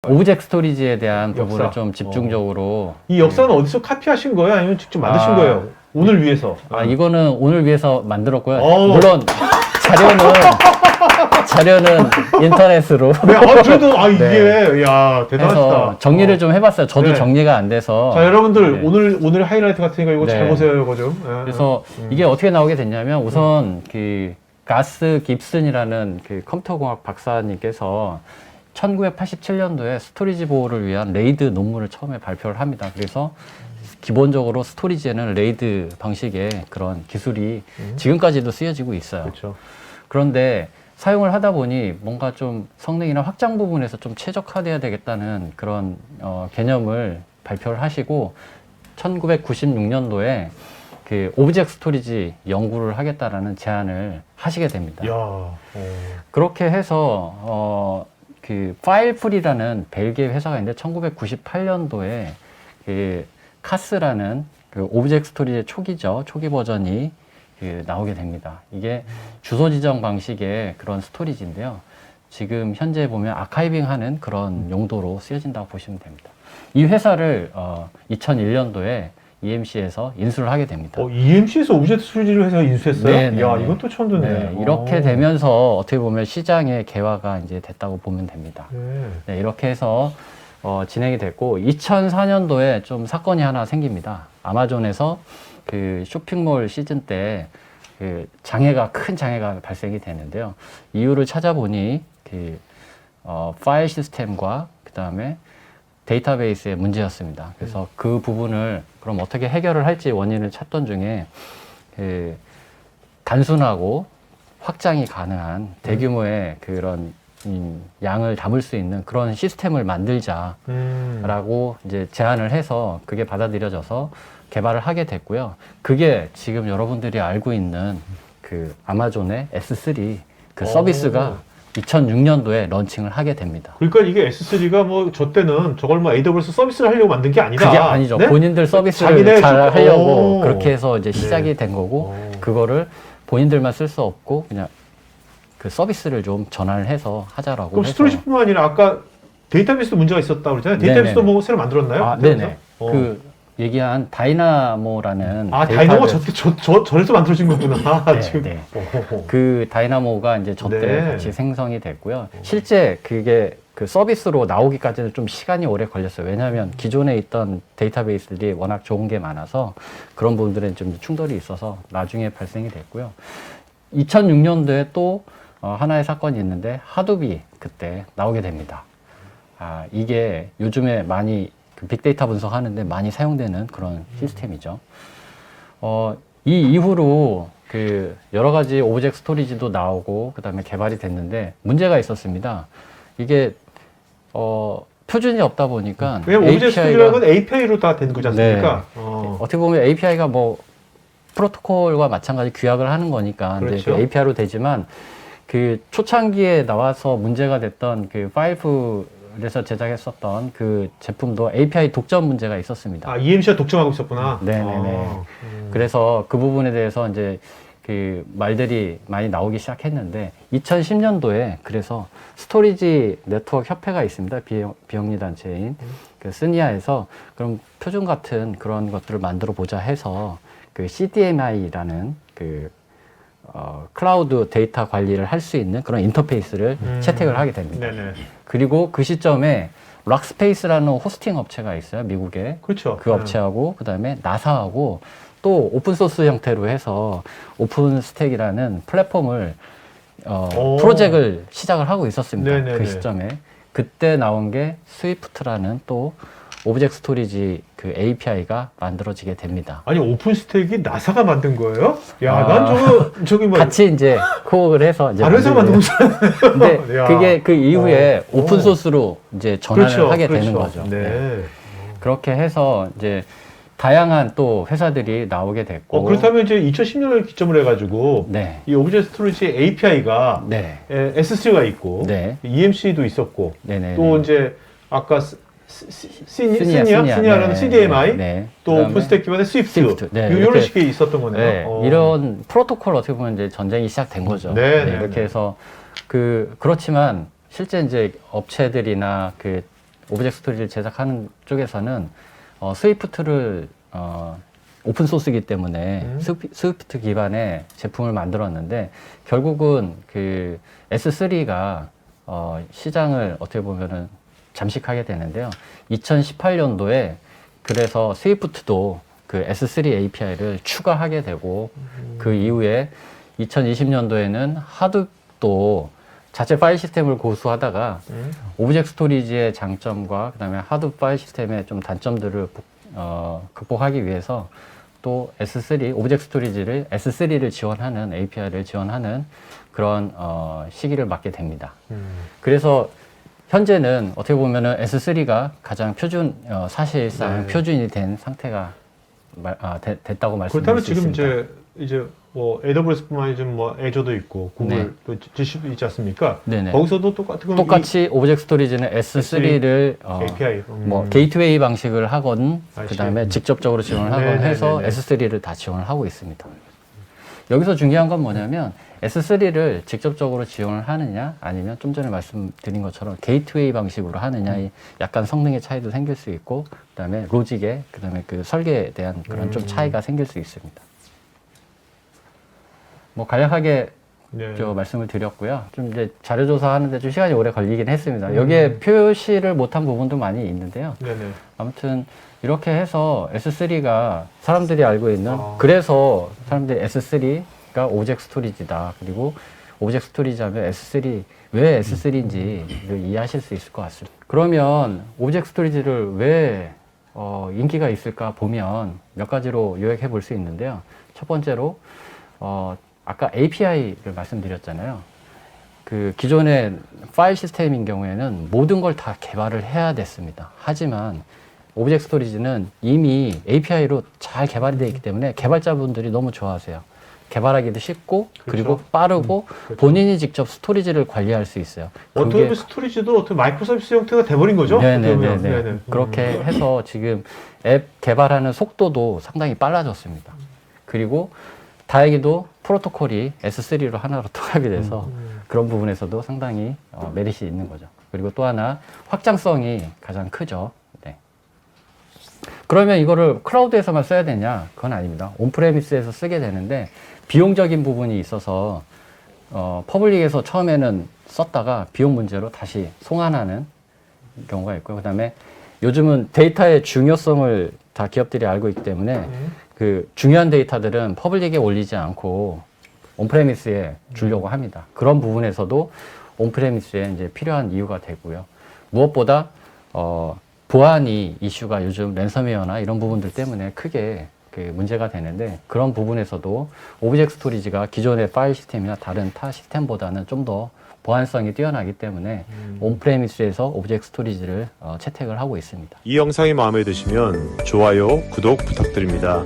오브젝트 스토리지에 대한 부분을 역사. 좀 집중적으로 이 역사는 어디서 카피하신 거예요? 아니면 직접 만드신 거예요? 오늘 위해서. 이거는 오늘 위해서 만들었고요. 어. 물론 자료는 인터넷으로 네, 그래도 이게 네. 야 대단하시다. 해서 정리를 좀 해봤어요. 저도 네. 정리가 안 돼서. 자 여러분들 네. 오늘 하이라이트 같으니까 이거 잘 네. 보세요, 이거 좀. 네. 그래서 이게 어떻게 나오게 됐냐면 우선 그 가스 깁슨이라는 그 컴퓨터공학 박사님께서 1987년도에 스토리지 보호를 위한 레이드 논문을 처음에 발표를 합니다. 그래서 기본적으로 스토리지에는 레이드 방식의 그런 기술이 지금까지도 쓰여지고 있어요. 그렇죠. 그런데 사용을 하다 보니 뭔가 좀 성능이나 확장 부분에서 좀 최적화돼야 되겠다는 그런 개념을 발표를 하시고 1996년도에 그 오브젝트 스토리지 연구를 하겠다라는 제안을 하시게 됩니다. 야, 그렇게 해서 그 파일풀이라는 벨기에 회사가 있는데 1998년도에 그 카스라는 그 오브젝트 스토리지의 초기죠. 초기 버전이 그 나오게 됩니다. 이게 주소 지정 방식의 그런 스토리지인데요. 지금 현재 보면 아카이빙하는 그런 용도로 쓰여진다고 보시면 됩니다. 이 회사를 2001년도에 EMC에서 인수를 하게 됩니다. EMC에서 오브젝트 스토리지를 해서 인수했어요? 네, 야, 네. 이건 또 처음 듣네. 네, 이렇게 되면서 어떻게 보면 시장의 개화가 이제 됐다고 보면 됩니다. 네. 네, 이렇게 해서 진행이 됐고 2004년도에 좀 사건이 하나 생깁니다. 아마존에서 그 쇼핑몰 시즌 때 그 큰 장애가 발생이 되는데요. 이유를 찾아보니 그 파일 시스템과 그 다음에 데이터베이스의 문제였습니다. 그래서 그 부분을 그럼 어떻게 해결을 할지 원인을 찾던 중에 그 단순하고 확장이 가능한 대규모의 그런 양을 담을 수 있는 그런 시스템을 만들자라고 이제 제안을 해서 그게 받아들여져서 개발을 하게 됐고요. 그게 지금 여러분들이 알고 있는 그 아마존의 S3 그 서비스가 2006년도에 런칭을 하게 됩니다. 그러니까 이게 S3가 뭐 저 때는 저걸 뭐 AWS 서비스를 하려고 만든 게 아니다. 그게 아니죠. 네? 본인들 서비스를 자기네 잘 하려고 오. 그렇게 해서 이제 시작이 네. 된 거고 오. 그거를 본인들만 쓸 수 없고 그냥 그 서비스를 좀 전환을 해서 하자라고 그럼 해서. 스토리지뿐만 아니라 아까 데이터베이스도 문제가 있었다고 그랬잖아요. 데이터베이스도 네네네. 뭐 새로 만들었나요? 네네. 어. 그 얘기한 다이나모라는 다이나모 저래서 만들어진 거구나. 네, 지금. 네. 오호호. 그 다이나모가 이제 저때 네. 같이 생성이 됐고요. 실제 그게 그 서비스로 나오기까지는 좀 시간이 오래 걸렸어요. 왜냐하면 기존에 있던 데이터베이스들이 워낙 좋은 게 많아서 그런 부분들은 좀 충돌이 있어서 나중에 발생이 됐고요. 2006년도에 또 하나의 사건이 있는데 하두비 그때 나오게 됩니다. 이게 요즘에 많이 그 빅데이터 분석하는데 많이 사용되는 그런 시스템이죠. 이 이후로 그 여러 가지 오브젝트 스토리지도 나오고 그다음에 개발이 됐는데 문제가 있었습니다. 이게 표준이 없다 보니까 왜냐면 오브젝트 스토리라는 건 API로 다 된 거지 않습니까? 네. 어떻게 보면 API가 뭐 프로토콜과 마찬가지 규약을 하는 거니까 그렇죠. 이제 그 API로 되지만 그 초창기에 나와서 문제가 됐던 그 파일풀에서 제작했었던 그 제품도 API 독점 문제가 있었습니다. EMC가 독점하고 있었구나. 네네네. 그래서 그 부분에 대해서 이제 그 말들이 많이 나오기 시작했는데 2010년도에 그래서 스토리지 네트워크 협회가 있습니다. 비영리 단체인 그 스니아에서 그럼 표준 같은 그런 것들을 만들어 보자 해서 그 CDMI라는 그 클라우드 데이터 관리를 할 수 있는 그런 인터페이스를 채택을 하게 됩니다. 네네. 그리고 그 시점에 락스페이스라는 호스팅 업체가 있어요, 미국에. 그렇죠. 그 업체하고 그다음에 나사하고 또 오픈소스 형태로 해서 오픈스택이라는 플랫폼을 프로젝트를 시작을 하고 있었습니다. 네네네. 그 시점에 그때 나온 게 스위프트라는 또 오브젝트 스토리지 그 API가 만들어지게 됩니다. 아니 오픈스택이 나사가 만든 거예요? 야, 난 저기 뭐 같이 이제 코어를 해서 이제 다른 회사 만든 거잖아요. 근데 야. 그게 그 이후에 오픈 소스로 이제 전환을 하게 되는 거죠. 네. 네. 그렇게 해서 이제 다양한 또 회사들이 나오게 됐고. 그렇다면 이제 2010년을 기점으로 해가지고 네. 이 오브젝트 스토리지 API가 네. S3가 있고 네. EMC도 있었고 네네. 또 이제 아까 네. 시니아라는 CDMI 네. 또 그다음에 오픈스택 기반의 스위프트 네. 이런 이렇게, 식의 있었던 거네요. 네. 이런 프로토콜 어떻게 보면 이제 전쟁이 시작된 거죠. 네, 네. 네, 이렇게 네. 해서 그렇지만 실제 이제 업체들이나 그 오브젝트 스토리지를 제작하는 쪽에서는 스위프트를 오픈 소스이기 때문에 스위프트 기반의 제품을 만들었는데 결국은 그 S3가 시장을 어떻게 보면은 잠식하게 되는데요. 2018년도에 그래서 스위프트도 그 S3 API를 추가하게 되고 그 이후에 2020년도에는 하둡도 자체 파일 시스템을 고수하다가 오브젝트 스토리지의 장점과 그다음에 하둡 파일 시스템의 좀 단점들을 극복하기 위해서 또 S3 오브젝트 스토리지를 S3를 지원하는 API를 지원하는 그런 시기를 맞게 됩니다. 그래서 현재는 어떻게 보면은 S3가 가장 사실상 네. 표준이 된 상태가 됐다고 말씀드릴 그렇다면 수 지금 있습니다. 이제 뭐 AWS뿐만 아니라 지금 뭐 애저도 있고 구글 또 GC도 있지 않습니까? 네네. 거기서도 똑같은 건 똑같이 오브젝트 스토리지는 S3를 API 뭐 게이트웨이 방식을 하건 I 그다음에 see. 직접적으로 지원을 하건 해서 네네네네. S3를 다 지원을 하고 있습니다. 여기서 중요한 건 뭐냐면 S3를 직접적으로 지원을 하느냐 아니면 좀 전에 말씀드린 것처럼 게이트웨이 방식으로 하느냐의 약간 성능의 차이도 생길 수 있고 그다음에 로직에 그다음에 그 설계에 대한 그런 좀 차이가 생길 수 있습니다. 뭐 간략하게 네. 저 말씀을 드렸고요. 좀 이제 자료 조사하는데 좀 시간이 오래 걸리긴 했습니다. 여기에 표시를 못한 부분도 많이 있는데요. 네네. 아무튼 이렇게 해서 S3가 사람들이 알고 있는 그래서 사람들이 S3가 오브젝트 스토리지다. 그리고 오브젝트 스토리지 하면 S3 왜 S3인지를 이해하실 수 있을 것 같습니다. 그러면 오브젝트 스토리지를 왜 인기가 있을까 보면 몇 가지로 요약해 볼 수 있는데요. 첫 번째로 아까 API를 말씀드렸잖아요. 그 기존의 파일 시스템인 경우에는 모든 걸 다 개발을 해야 됐습니다. 하지만 오브젝트 스토리지는 이미 API로 잘 개발이 되어 있기 때문에 개발자분들이 너무 좋아하세요. 개발하기도 쉽고 그리고 빠르고 그렇죠. 본인이 직접 스토리지를 관리할 수 있어요. 어떻게 보면 스토리지도 어떤 마이크로서비스 형태가 돼버린 거죠? 네네네. 네네. 그렇게 해서 지금 앱 개발하는 속도도 상당히 빨라졌습니다. 그리고 다행히도 프로토콜이 S3로 하나로 통합이 돼서 그런 부분에서도 상당히 메리트이 있는 거죠. 그리고 또 하나 확장성이 가장 크죠. 네. 그러면 이거를 클라우드에서만 써야 되냐? 그건 아닙니다. 온프레미스에서 쓰게 되는데 비용적인 부분이 있어서 퍼블릭에서 처음에는 썼다가 비용 문제로 다시 송환하는 경우가 있고요. 그다음에 요즘은 데이터의 중요성을 다 기업들이 알고 있기 때문에 그 중요한 데이터들은 퍼블릭에 올리지 않고 온프레미스에 주려고 합니다. 그런 부분에서도 온프레미스에 이제 필요한 이유가 되고요. 무엇보다 보안이 이슈가 요즘 랜섬웨어나 이런 부분들 때문에 크게 그 문제가 되는데 그런 부분에서도 오브젝트 스토리지가 기존의 파일 시스템이나 다른 타 시스템보다는 좀 더 보안성이 뛰어나기 때문에 온프레미스에서 오브젝트 스토리지를 채택을 하고 있습니다. 이 영상이 마음에 드시면 좋아요, 구독 부탁드립니다.